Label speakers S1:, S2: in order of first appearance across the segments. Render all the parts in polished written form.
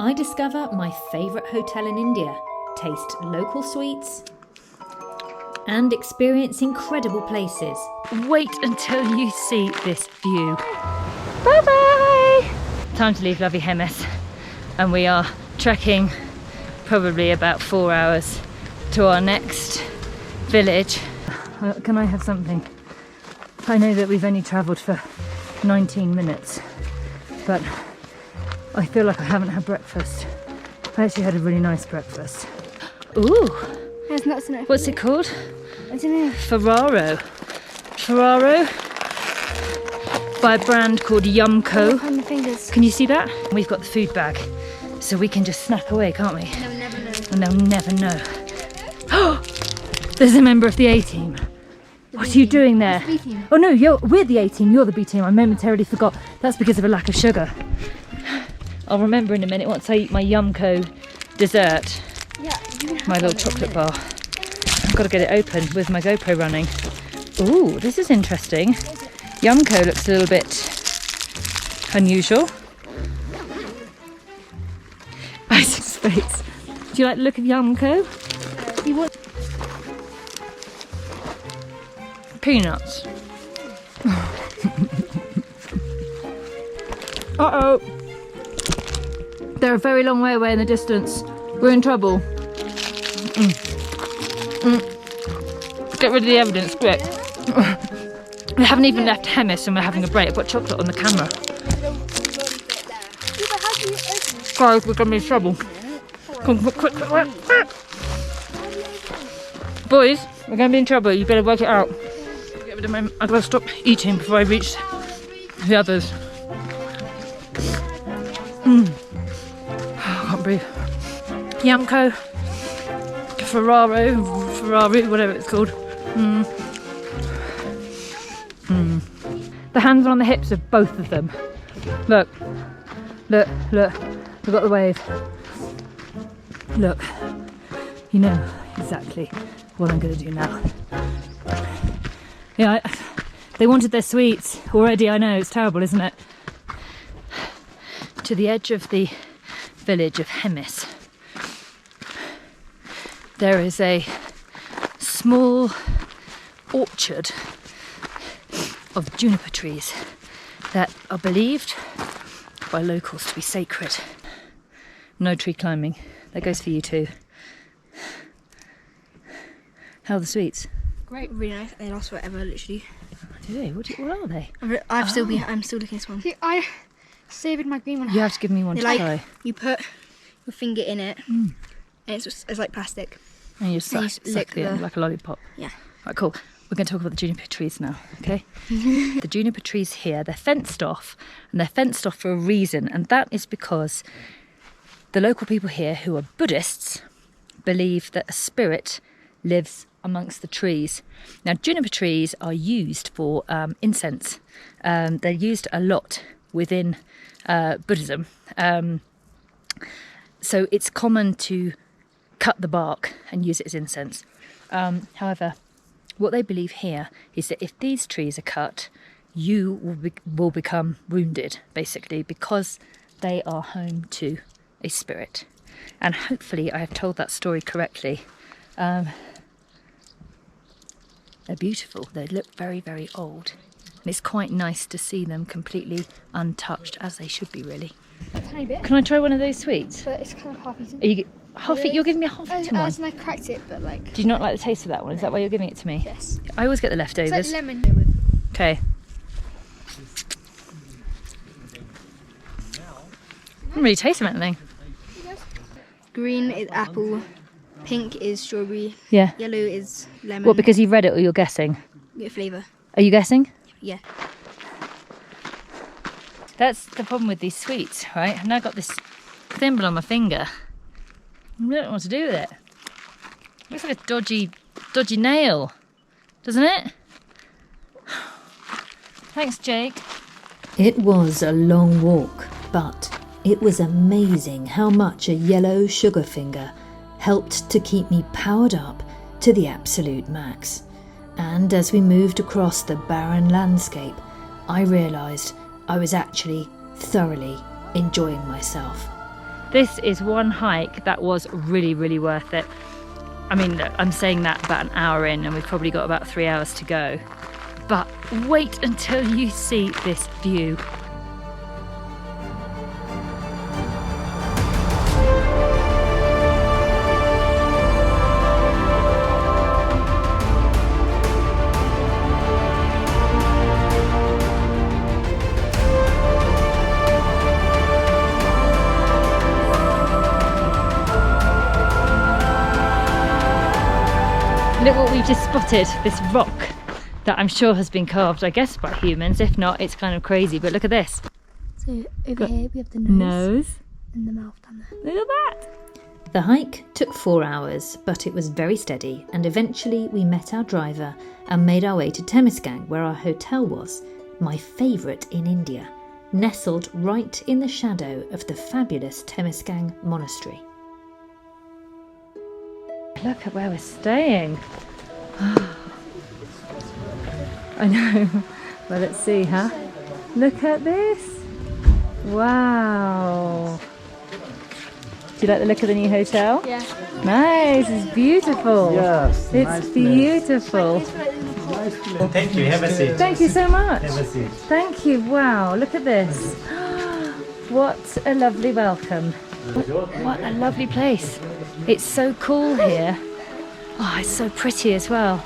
S1: I discover my favourite hotel in India, taste local sweets, and experience incredible places.
S2: Wait until you see this view. Bye bye! Time to leave lovely Hemis, and we are trekking probably about 4 hours to our next village. Can I have something? I know that we've only travelled for 19 minutes, but I feel like I haven't had breakfast. I actually had a really nice breakfast. Ooh!
S3: There's nuts in it.
S2: What's it called?
S3: I don't know.
S2: Ferraro. By a brand called Yumco.
S3: On the fingers.
S2: Can you see that? We've got the food bag, so we can just snack away, can't we?
S3: They'll never know.
S2: And they'll never know. Oh! There's a member of the A-team. What are you doing there? Oh no, we're the A-team, you're the B-team. I momentarily forgot. That's because of a lack of sugar. I'll remember in a minute once I eat my Yumco dessert.
S3: Yeah,
S2: My little chocolate bar. I've got to get it open with my GoPro running. Ooh, this is interesting. Yumco looks a little bit unusual. Isaac's face. Do you like the look of Yumco?
S3: You want
S2: Peanuts. Uh-oh. They're a very long way away in the distance. We're in trouble. Get rid of the evidence, quick. We haven't even left Hemis and we're having a break. I've got chocolate on the camera. Guys, we're going to be in trouble. Come, quick. Boys, we're going to be in trouble. You better work it out. I've got to stop eating before I reach the others. I can't breathe. Yumco, Ferrari, whatever it's called. The hands are on the hips of both of them. Look. We've got the wave. Look. You know exactly what I'm going to do now. Yeah, they wanted their sweets already, I know, it's terrible, isn't it? To the edge of the village of Hemis, there is a small orchard of juniper trees that are believed by locals to be sacred. No tree climbing. That goes for you too. How are the sweets?
S3: great, really nice. They last forever, literally.
S2: Do they? What are they?
S3: I'm still looking at this one. See, I saved my green one.
S2: You have to give me one to try.
S3: You put your finger in it, and it's like plastic.
S2: And you suck it in like a lollipop.
S3: Yeah.
S2: Right, cool. We're going to talk about the juniper trees now, okay? The juniper trees here, they're fenced off, and they're fenced off for a reason, and that is because the local people here, who are Buddhists, believe that a spirit lives amongst the trees. Now, juniper trees are used for incense. They're used a lot within Buddhism. So it's common to cut the bark and use it as incense. However, what they believe here is that if these trees are cut, you will become wounded, basically, because they are home to a spirit. And hopefully I have told that story correctly. They're beautiful. They look very, very old. And it's quite nice to see them completely untouched, as they should be, really.
S3: A tiny bit.
S2: Can I try one of those sweets?
S3: But it's kind of half-eaten.
S2: You're giving me a half-eaten one?
S3: And I cracked it, but like...
S2: Do you not like the taste of that one? Is that why you're giving it to me?
S3: Yes.
S2: I always get the leftovers.
S3: It's like lemon.
S2: Okay. Doesn't really taste of anything.
S3: Green is apple, pink is strawberry,
S2: Yeah.
S3: yellow is lemon.
S2: What, because you've read it or you're guessing?
S3: Get flavour.
S2: Are you guessing?
S3: Yeah.
S2: That's the problem with these sweets, right? I've now got this thimble on my finger. I don't know what to do with it. It looks like a dodgy nail, doesn't it? Thanks, Jake.
S1: It was a long walk, but it was amazing how much a yellow sugar finger helped to keep me powered up to the absolute max. And as we moved across the barren landscape, I realised I was actually thoroughly enjoying myself.
S2: This is one hike that was really, really worth it. I mean, I'm saying that about an hour in and we've probably got about 3 hours to go. But wait until you see this view. Look what we just spotted, this rock that I'm sure has been carved, I guess, by humans. If not, it's kind of crazy, but look at this.
S3: So over here we have the nose and the mouth down there.
S2: Look at that.
S1: The hike took 4 hours, but it was very steady, and eventually we met our driver and made our way to Temisgam, where our hotel was, my favourite in India, nestled right in the shadow of the fabulous Temisgam monastery.
S2: Look at where we're staying. I know. Well, let's see, huh? Look at this. Wow. Do you like the look of the new hotel?
S3: Yeah.
S2: Nice. It's beautiful.
S4: Yes.
S2: It's
S4: nice
S2: beautiful.
S4: Thank you. Have a seat.
S2: Thank you so much.
S4: Have a seat.
S2: Thank you. Wow. Look at this. What a lovely welcome. What a lovely place. It's so cool here. Oh, it's so pretty as well.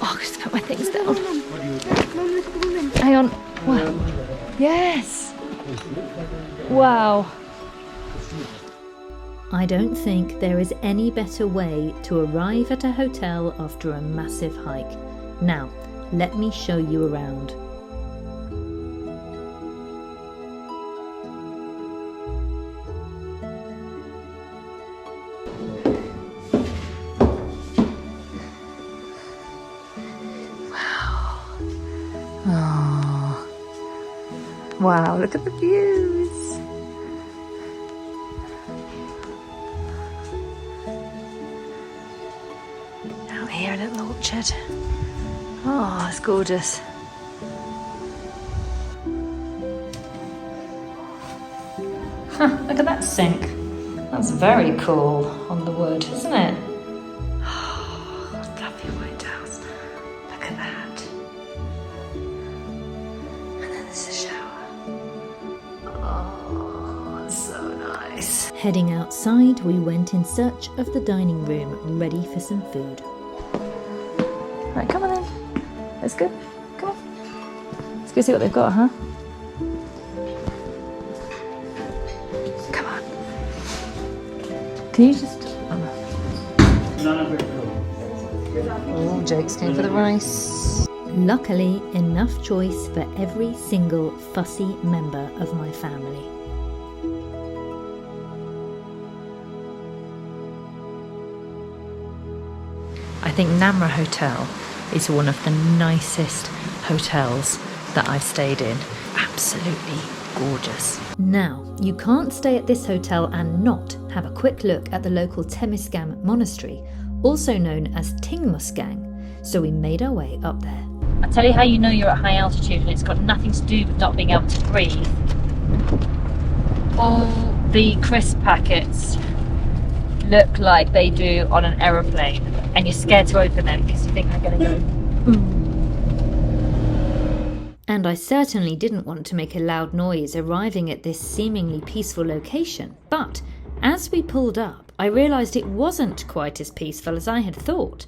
S2: Oh, I'll just put my things down. Hang on. Wow. Yes. Wow.
S1: I don't think there is any better way to arrive at a hotel after a massive hike. Now, let me show you around.
S2: Wow, look at the views. Out here, a little orchard. Oh, it's gorgeous. Look at that sink. That's very cool on the wood, isn't it? Oh, lovely white house. Look at that. And then there's a shower. Oh, it's so nice.
S1: Heading outside, we went in search of the dining room, ready for some food.
S2: Right, come on then. Let's go. Come on. Let's go see what they've got, huh? Come on. Can you just... Oh, Jake's going for the rice.
S1: Luckily, enough choice for every single fussy member of my family.
S2: I think Namra Hotel is one of the nicest hotels that I've stayed in. Absolutely gorgeous.
S1: Now, you can't stay at this hotel and not have a quick look at the local Temisgam monastery, also known as Temisgam, so we made our way up there.
S2: I'll tell you how you know you're at high altitude, and it's got nothing to do with not being able to breathe. All the crisp packets look like they do on an aeroplane, and you're scared to open them because you think they're going to go boom.
S1: And I certainly didn't want to make a loud noise arriving at this seemingly peaceful location, but as we pulled up, I realised it wasn't quite as peaceful as I had thought.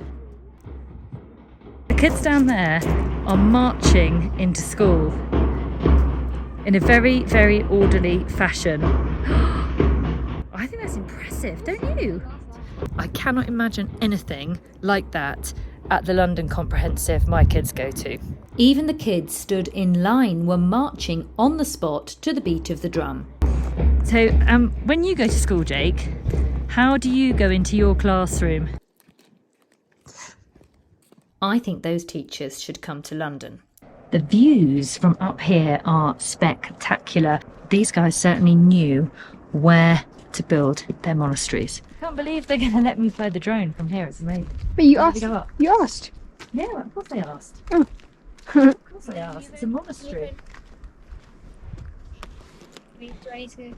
S2: The kids down there are marching into school in a very, very orderly fashion. I think that's impressive, don't you? I cannot imagine anything like that at the London Comprehensive my kids go to.
S1: Even the kids stood in line were marching on the spot to the beat of the drum.
S2: So when you go to school, Jake, how do you go into your classroom?
S1: I think those teachers should come to London.
S2: The views from up here are spectacular. These guys certainly knew where to build their monasteries. I can't believe they're going to let me fly the drone from here. It's amazing.
S3: But you
S2: Where
S3: asked.
S2: do we go up?
S3: You asked.
S2: Yeah, of course I asked.
S3: Oh.
S2: Of course I asked. It's a monastery.
S3: Do I need to?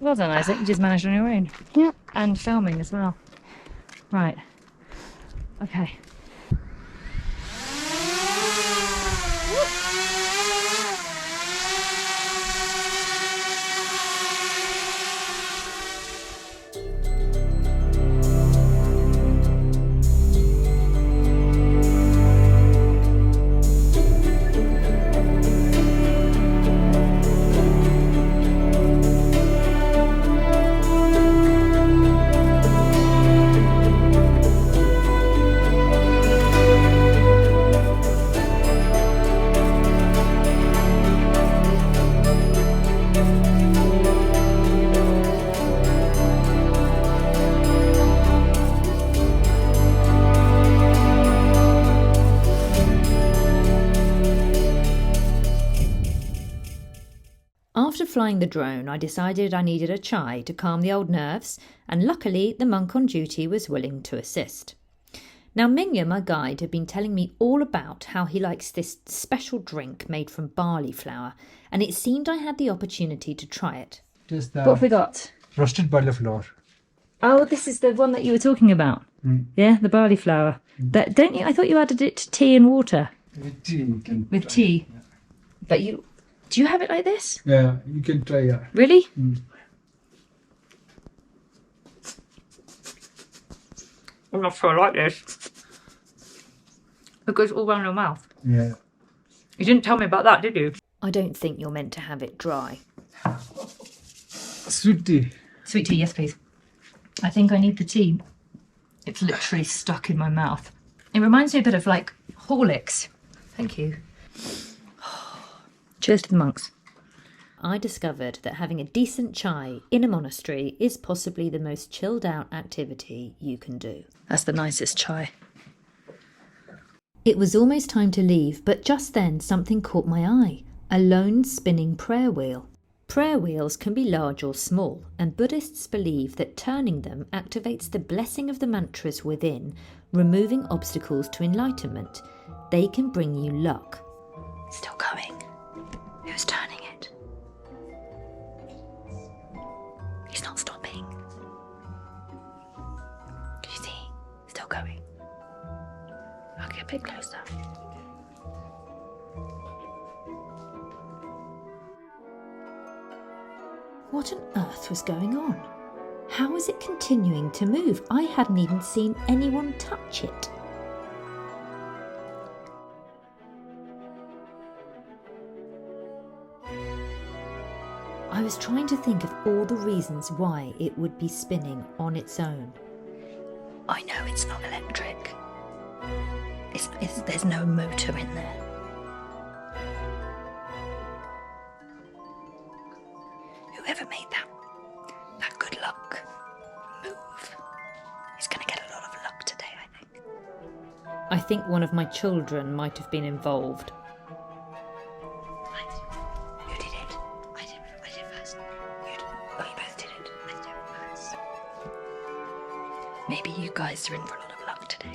S2: Well done, Isaac. You just managed on your own.
S3: Yeah.
S2: And filming as well. Right. Okay.
S1: After flying the drone, I decided I needed a chai to calm the old nerves, and luckily the monk on duty was willing to assist. Now Mingya, my guide, had been telling me all about how he likes this special drink made from barley flour, and it seemed I had the opportunity to try it.
S2: What have we got?
S5: Roasted barley flour.
S2: Oh, this is the one that you were talking about. Yeah, the barley flour. That don't you? I thought you added it to tea and water.
S5: With tea, you can
S2: With
S5: try.
S2: tea. But do you have it like this?
S5: Yeah, you can try. Yeah.
S2: Really? I'm not sure I like this. It goes all around your mouth.
S5: Yeah.
S2: You didn't tell me about that, did you?
S1: I don't think you're meant to have it dry.
S5: Sweet tea.
S2: Sweet tea, yes please. I think I need the tea. It's literally stuck in my mouth. It reminds me a bit of like Horlicks. Thank you. Cheers to the monks.
S1: I discovered that having a decent chai in a monastery is possibly the most chilled out activity you can do.
S2: That's the nicest chai.
S1: It was almost time to leave, but just then something caught my eye. A lone spinning prayer wheel. Prayer wheels can be large or small, and Buddhists believe that turning them activates the blessing of the mantras within, removing obstacles to enlightenment. They can bring you luck.
S2: Still going. Who's turning it? He's not stopping. Can you see? Still going. I'll get a bit closer.
S1: What on earth was going on? How was it continuing to move? I hadn't even seen anyone touch it. I was trying to think of all the reasons why it would be spinning on its own.
S2: I know it's not electric. There's no motor in there. Whoever made that good luck move is going to get a lot of luck today, I think.
S1: I think one of my children might have been involved.
S2: Who did it? I did it first. You both did it. I did it first. Maybe you guys are in for a lot of luck today.